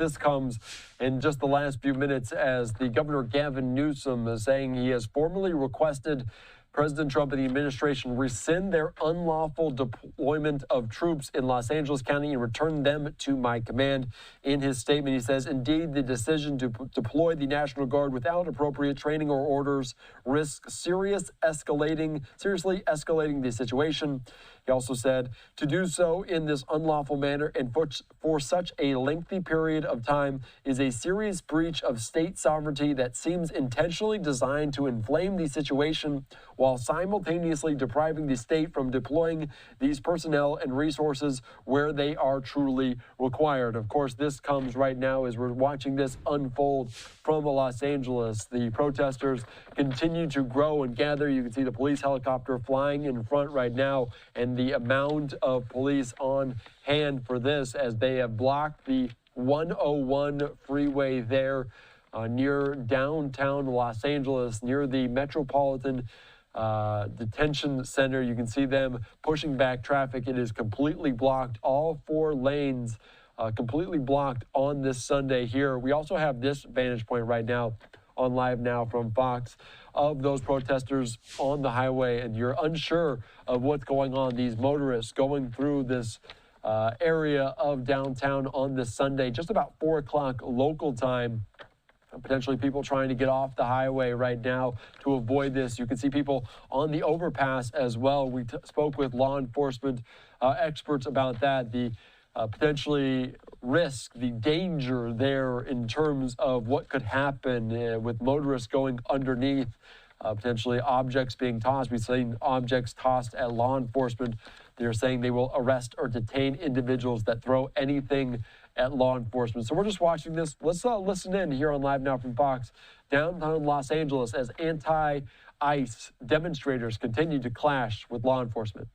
this comes in just the last few minutes as the Governor Gavin Newsom is saying he has formally requested President Trump and the administration rescind their unlawful deployment of troops in Los Angeles County and return them to my command. In his statement, he says, indeed, the decision to deploy the National Guard without appropriate training or orders risks seriously escalating the situation. He also said to do so in this unlawful manner and for such a lengthy period of time is a serious breach of state sovereignty that seems intentionally designed to inflame the situation while simultaneously depriving the state from deploying these personnel and resources where they are truly required. Of course, this comes right now as we're watching this unfold from Los Angeles. The protesters continue to grow and gather. You can see the police helicopter flying in front right now, and the amount of police on hand for this as they have blocked the 101 freeway there near downtown Los Angeles, near the Metropolitan Detention Center. You can see them pushing back traffic. It is completely blocked, all 4 lanes completely blocked on this Sunday here. We also have this vantage point right now on LiveNOW from Fox of those protesters on the highway, and you're unsure of what's going on. These motorists going through this area of downtown on this Sunday, just about 4 o'clock local time. Potentially people trying to get off the highway right now to avoid this. You can see people on the overpass as well. We spoke with law enforcement experts about that. The potentially risk, the danger there in terms of what could happen with motorists going underneath, potentially objects being tossed. We've seen objects tossed at law enforcement. They're saying they will arrest or detain individuals that throw anything at law enforcement. So we're just watching this. Let's listen in here on LiveNOW from Fox. Downtown Los Angeles as anti-ICE demonstrators continue to clash with law enforcement.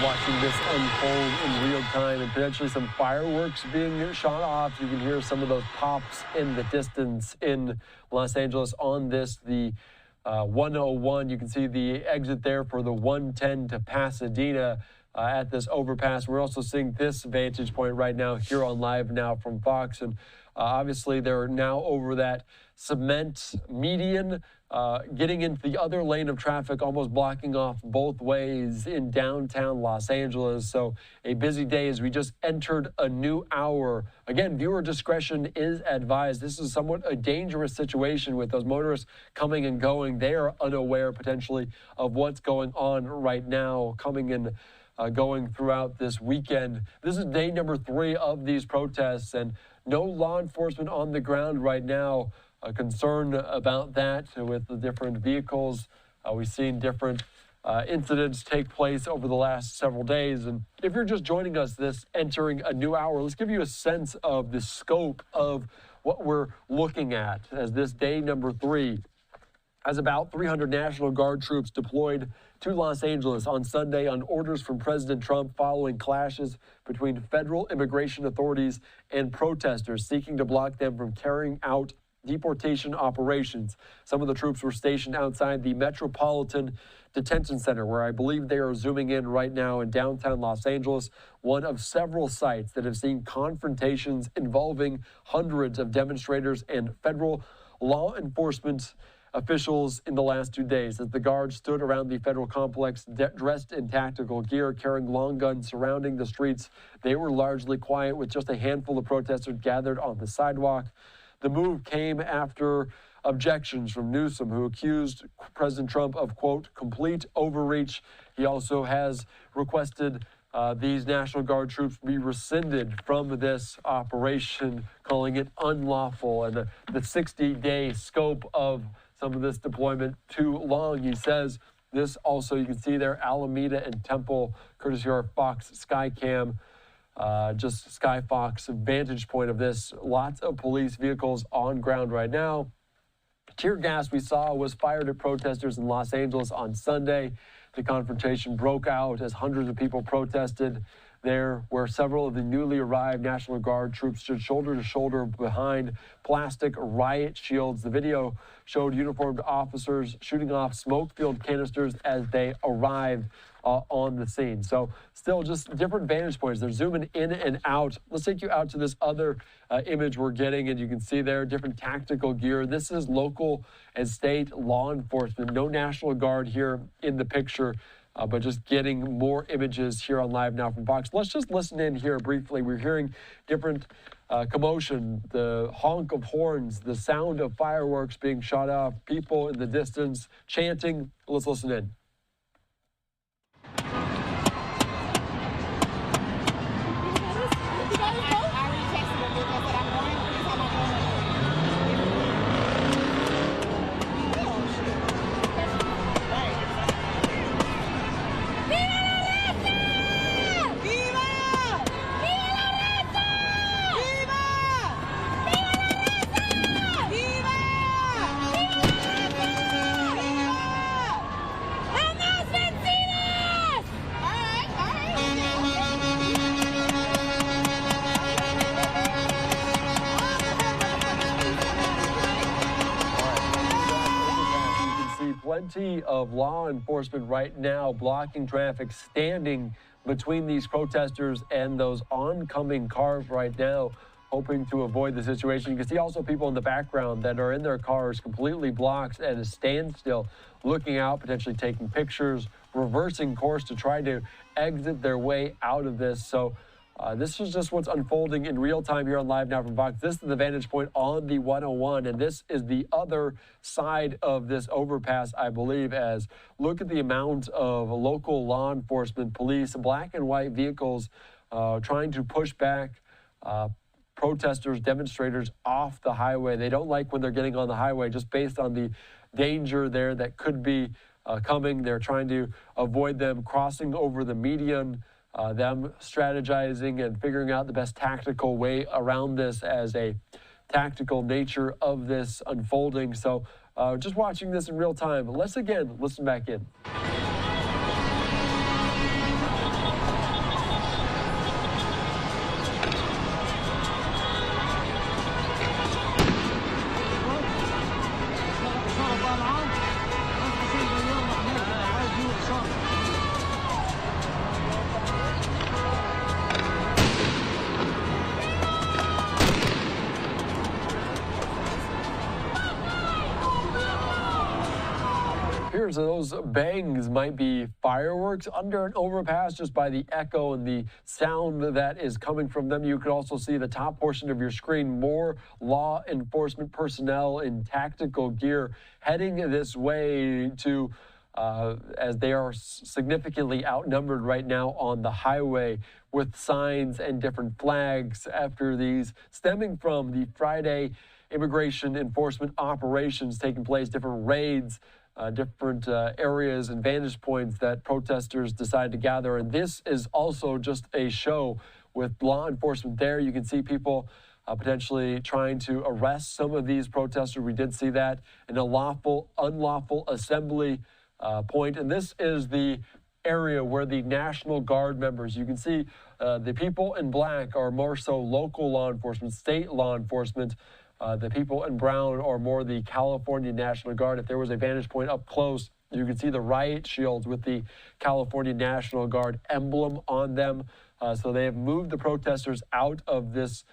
Watching this unfold in real time and potentially some fireworks being shot off. You can hear some of those pops in the distance in Los Angeles on this, the 101. You can see the exit there for the 110 to Pasadena at this overpass. We're also seeing this vantage point right now here on LiveNOW from Fox. And obviously they're now over that cement median, getting into the other lane of traffic, almost blocking off both ways in downtown Los Angeles. So a busy day as we just entered a new hour. Again, viewer discretion is advised. This is somewhat a dangerous situation with those motorists coming and going. They are unaware potentially of what's going on right now, coming in, going throughout this weekend. This is day number 3 of these protests, and no law enforcement on the ground right now. Concern about that with the different vehicles. We've seen different incidents take place over the last several days. And if you're just joining us this entering a new hour, let's give you a sense of the scope of what we're looking at as this day number 3. As about 300 National Guard troops deployed to Los Angeles on Sunday on orders from President Trump following clashes between federal immigration authorities and protesters seeking to block them from carrying out deportation operations. Some of the troops were stationed outside the Metropolitan Detention Center, where I believe they are zooming in right now in downtown Los Angeles, one of several sites that have seen confrontations involving hundreds of demonstrators and federal law enforcement officials in the last 2 days. As the guards stood around the federal complex dressed in tactical gear, carrying long guns surrounding the streets, they were largely quiet with just a handful of protesters gathered on the sidewalk. The move came after objections from Newsom, who accused President Trump of, quote, complete overreach. He also has requested these National Guard troops be rescinded from this operation, calling it unlawful, and the 60-day scope of some of this deployment too long. He says this also, you can see there, Alameda and Temple, courtesy of our Fox Skycam, just Sky Fox vantage point of this. Lots of police vehicles on ground right now. Tear gas we saw was fired at protesters in Los Angeles on Sunday. The confrontation broke out as hundreds of people protested there, where several of the newly arrived National Guard troops stood shoulder to shoulder behind plastic riot shields. The video showed uniformed officers shooting off smoke-filled canisters as they arrived on the scene. So still just different vantage points. They're zooming in and out. Let's take you out to this other image we're getting, and you can see there different tactical gear. This is local and state law enforcement. No National Guard here in the picture, but just getting more images here on Live Now from Fox. Let's just listen in here briefly. We're hearing different commotion, the honk of horns, the sound of fireworks being shot off, people in the distance chanting. Let's listen in. Plenty of law enforcement right now blocking traffic, standing between these protesters and those oncoming cars right now, hoping to avoid the situation. You can see also people in the background that are in their cars completely blocked at a standstill, looking out, potentially taking pictures, reversing course to try to exit their way out of this. So this is just what's unfolding in real time here on Live Now from Fox. This is the vantage point on the 101, and this is the other side of this overpass, I believe, as look at the amount of local law enforcement, police, black and white vehicles trying to push back protesters, demonstrators off the highway. They don't like when they're getting on the highway just based on the danger there that could be coming. They're trying to avoid them crossing over the median. Them strategizing and figuring out the best tactical way around this as a tactical nature of this unfolding. So just watching this in real time. Let's again listen back in. So those bangs might be fireworks under an overpass just by the echo and the sound that is coming from them. You could also see the top portion of your screen, more law enforcement personnel in tactical gear heading this way to as they are significantly outnumbered right now on the highway with signs and different flags after these stemming from the Friday immigration enforcement operations taking place, different raids, different areas and vantage points that protesters decided to gather. And this is also just a show with law enforcement there. You can see people potentially trying to arrest some of these protesters. We did see that in a unlawful assembly point. And this is the area where the National Guard members, you can see the people in black are more so local law enforcement, state law enforcement. The people in brown are more the California National Guard. If there was a vantage point up close, you can see the riot shields with the California National Guard emblem on them. So they have moved the protesters out of this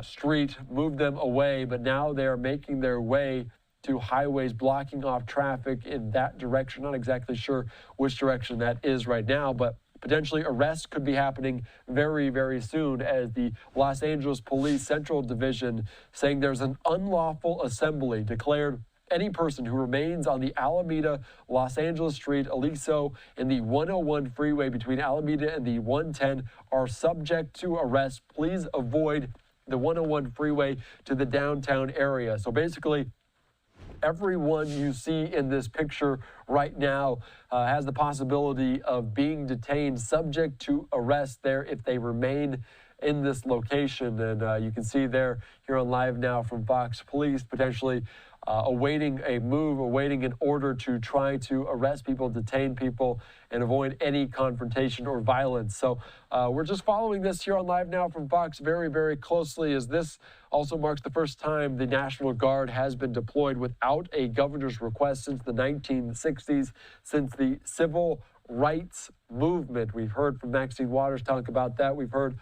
street, moved them away, but now they are making their way to highways, blocking off traffic in that direction. Not exactly sure which direction that is right now, but potentially arrests could be happening very, very soon as the Los Angeles Police Central Division saying there's an unlawful assembly declared Any person who remains on the Alameda, Los Angeles Street, Aliso, and the 101 freeway between Alameda and the 110 are subject to arrest. Please avoid the 101 freeway to the downtown area. So basically, everyone you see in this picture right now has the possibility of being detained, subject to arrest there if they remain in this location. And you can see there here on LiveNOW from Fox Police, potentially awaiting a move, awaiting an order to try to arrest people, detain people, and avoid any confrontation or violence. So we're just following this here on LiveNOW from Fox very, very closely, as this also marks the first time the National Guard has been deployed without a governor's request since the 1960s, since the civil rights movement. We've heard from Maxine Waters talk about that. We've heard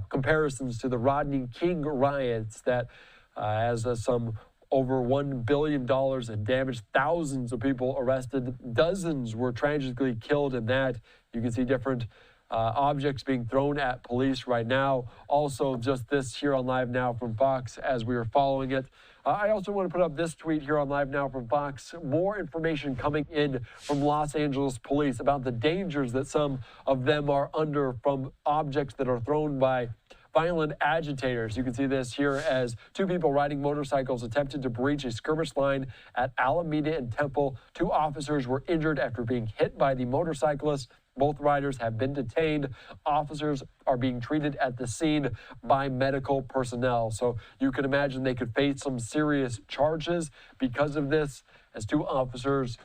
comparisons to the Rodney King riots that has some over $1 billion and damaged, thousands of people arrested. Dozens were tragically killed in that. You can see different objects being thrown at police right now. Also, just this here on LiveNOW from Fox as we are following it. I also want to put up this tweet here on LiveNOW from Fox. More information coming in from Los Angeles police about the dangers that some of them are under from objects that are thrown by violent agitators. You can see this here as two people riding motorcycles attempted to breach a skirmish line at Alameda and Temple. Two officers were injured after being hit by the motorcyclists. Both riders have been detained. Officers are being treated at the scene by medical personnel. So you can imagine they could face some serious charges because of this, as two officers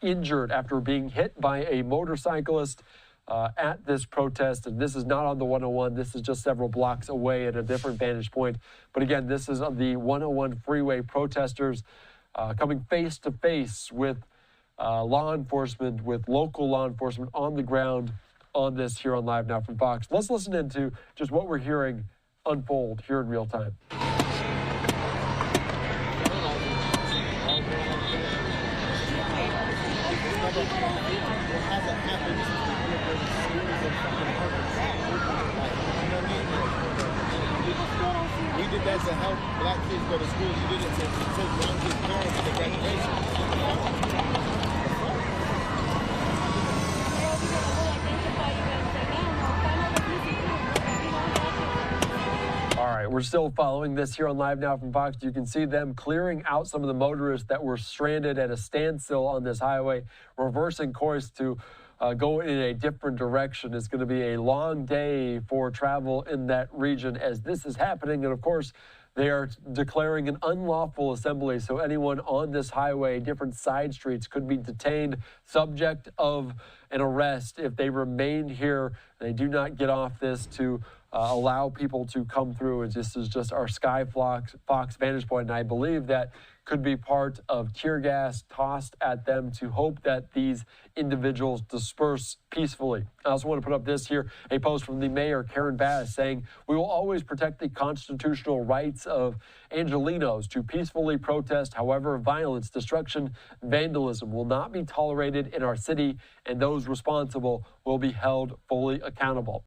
injured after being hit by a motorcyclist at this protest. And this is not on the 101. This is just several blocks away at a different vantage point. But again, this is on the 101 freeway. Protesters coming face to face with law enforcement, with local law enforcement on the ground on this here on LiveNOW from Fox. Let's listen into just what we're hearing unfold here in real time. We did that to help black kids go to school. You did it to take young kids' parents to graduation. All right, we're still following this here on LiveNOW from Fox. You can see them clearing out some of the motorists that were stranded at a standstill on this highway, reversing course to go in a different direction. It's going to be a long day for travel in that region as this is happening. And of course, they are declaring an unlawful assembly. So anyone on this highway, different side streets, could be detained, subject of an arrest if they remain here. They do not get off this to allow people to come through. And this is just our Sky Fox vantage point. And I believe that could be part of tear gas tossed at them to hope that these individuals disperse peacefully. I also want to put up this here, a post from the mayor, Karen Bass, saying, "We will always protect the constitutional rights of Angelenos to peacefully protest. However, violence, destruction, vandalism will not be tolerated in our city, and those responsible will be held fully accountable."